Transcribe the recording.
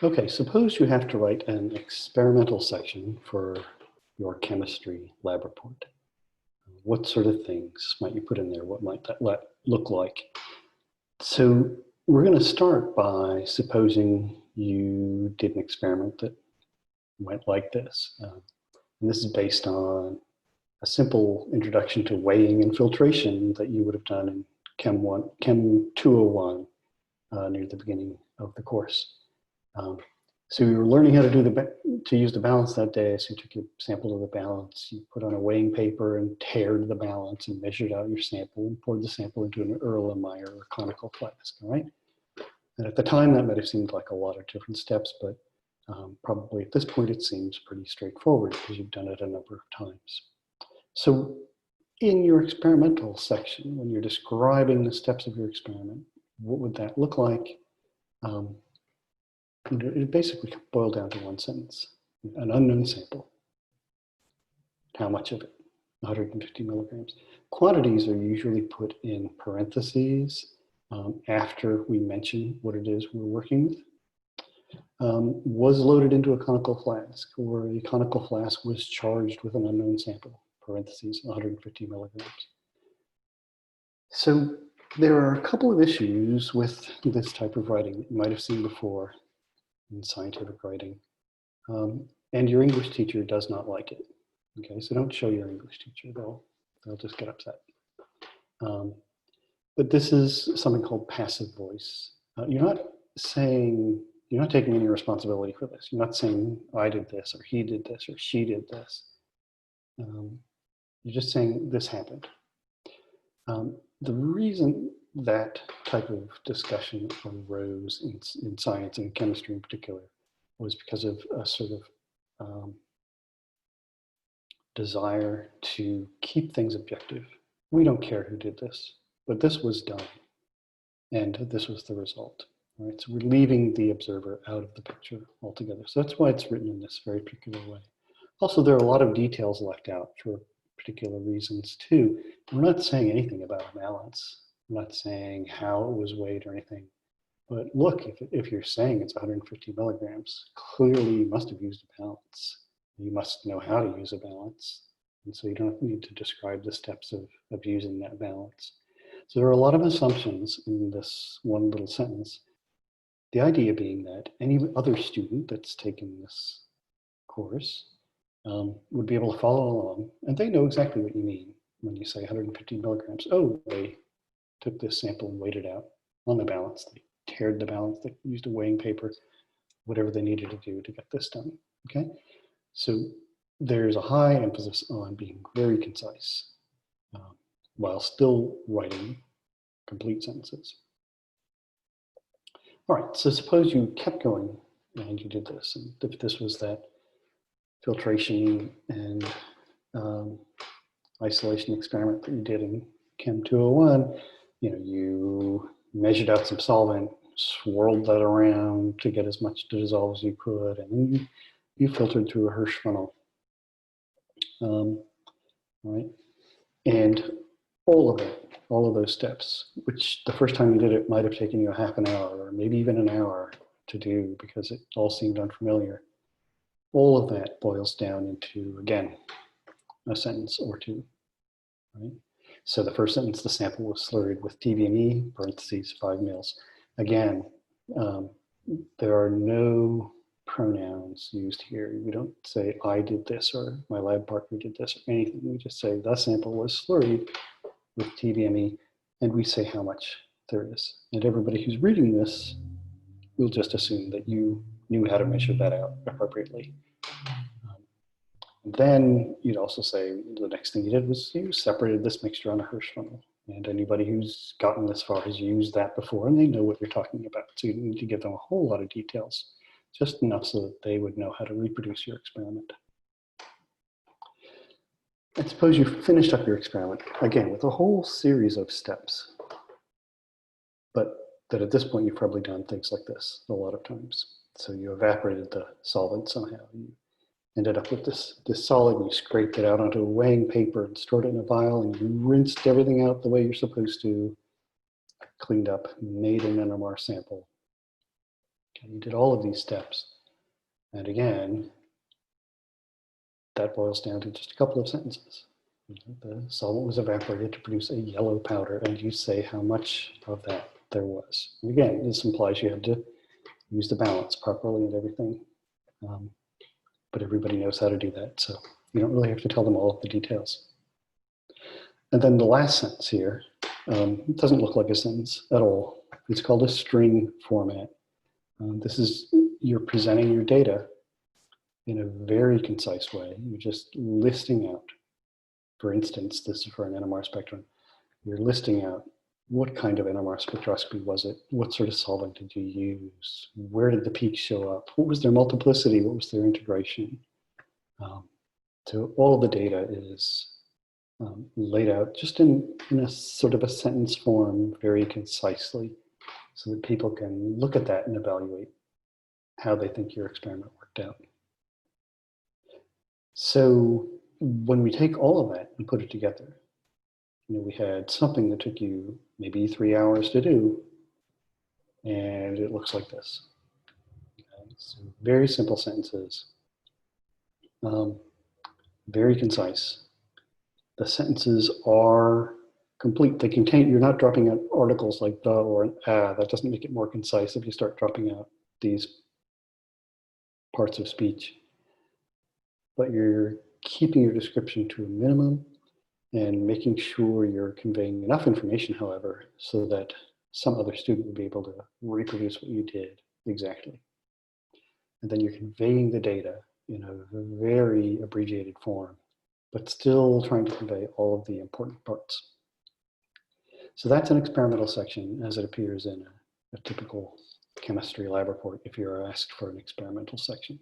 Okay, suppose you have to write an experimental section for your chemistry lab report. What sort of things might you put in there? What might that look like? So we're going to start by supposing you did an experiment that went like this. And this is based on a simple introduction to weighing and filtration that you would have done in Chem 201 near the beginning of the course. So you were learning how to use the balance that day. So you took a sample of the balance, you put on a weighing paper and tared the balance and measured out your sample and poured the sample into an Erlenmeyer or conical flask, all right? And at the time that might have seemed like a lot of different steps, but probably at this point it seems pretty straightforward because you've done it a number of times. So in your experimental section, when you're describing the steps of your experiment, what would that look like? It basically boiled down to one sentence: an unknown sample. How much of it? 150 milligrams. Quantities are usually put in parentheses after we mention what it is we're working with. Was loaded into a conical flask, or a conical flask was charged with an unknown sample, parentheses, 150 milligrams. So there are a couple of issues with this type of writing that you might have seen before in scientific writing. And your English teacher does not like it. Okay, so don't show your English teacher, they'll just get upset. But this is something called passive voice. You're not taking any responsibility for this. You're not saying I did this, or he did this, or she did this. You're just saying this happened. The reason that type of discussion arose in science and chemistry in particular was because of a sort of desire to keep things objective. We don't care who did this, but this was done, and this was the result. Right? So we're leaving the observer out of the picture altogether. So that's why it's written in this very particular way. Also, there are a lot of details left out for particular reasons too. We're not saying anything about a balance. We're not saying how it was weighed or anything. But look, if you're saying it's 150 milligrams, clearly you must have used a balance. You must know how to use a balance. And so you don't need to describe the steps of using that balance. So there are a lot of assumptions in this one little sentence. The idea being that any other student that's taken this course would be able to follow along, and they know exactly what you mean when you say 150 milligrams. Oh, they took this sample and weighed it out on the balance. They tared the balance, they used a weighing paper, whatever they needed to do to get this done, okay? So there's a high emphasis on being very concise while still writing complete sentences. All right, so suppose you kept going and you did this, and if this was that filtration and isolation experiment that you did in Chem 201, you measured out some solvent, swirled that around to get as much to dissolve as you could, and then you filtered through a Hirsch funnel. Right? And all of those steps, which the first time you did it might have taken you a half an hour or maybe even an hour to do because it all seemed unfamiliar. All of that boils down into, again, a sentence or two, right? So the first sentence, the sample was slurried with TVME, parentheses, 5 mils. Again, there are no pronouns used here. We don't say I did this or my lab partner did this or anything. We just say the sample was slurried with TVME, and we say how much there is. And everybody who's reading this will just assume that you knew how to measure that out appropriately. Then you'd also say the next thing you did was you separated this mixture on a Hirsch funnel. And anybody who's gotten this far has used that before, and they know what you're talking about. So you need to give them a whole lot of details, just enough so that they would know how to reproduce your experiment. And suppose you finished up your experiment, again, with a whole series of steps, but that at this point you've probably done things like this a lot of times. So you evaporated the solvent somehow. You ended up with this solid, and you scraped it out onto a weighing paper and stored it in a vial, and you rinsed everything out the way you're supposed to, cleaned up, made an NMR sample. Okay, you did all of these steps. And again, that boils down to just a couple of sentences. The solvent was evaporated to produce a yellow powder, and you say how much of that there was. And again, this implies you had to use the balance properly and everything. But everybody knows how to do that, so you don't really have to tell them all of the details. And then the last sentence here, it doesn't look like a sentence at all. It's called a string format. This is, you're presenting your data in a very concise way. You're just listing out, for instance, this is for an NMR spectrum. You're listing out what kind of NMR spectroscopy was it? What sort of solvent did you use? Where did the peaks show up? What was their multiplicity? What was their integration? So all of the data is laid out just in a sort of a sentence form very concisely so that people can look at that and evaluate how they think your experiment worked out. So when we take all of that and put it together, we had something that took you maybe 3 hours to do, and it looks like this. Okay, so very simple sentences, very concise. The sentences are complete. They contain, you're not dropping out articles like the or an ah. That doesn't make it more concise if you start dropping out these parts of speech. But you're keeping your description to a minimum and making sure you're conveying enough information, however, so that some other student will be able to reproduce what you did exactly. And then you're conveying the data in a very abbreviated form, but still trying to convey all of the important parts. So that's an experimental section as it appears in a typical chemistry lab report if you're asked for an experimental section.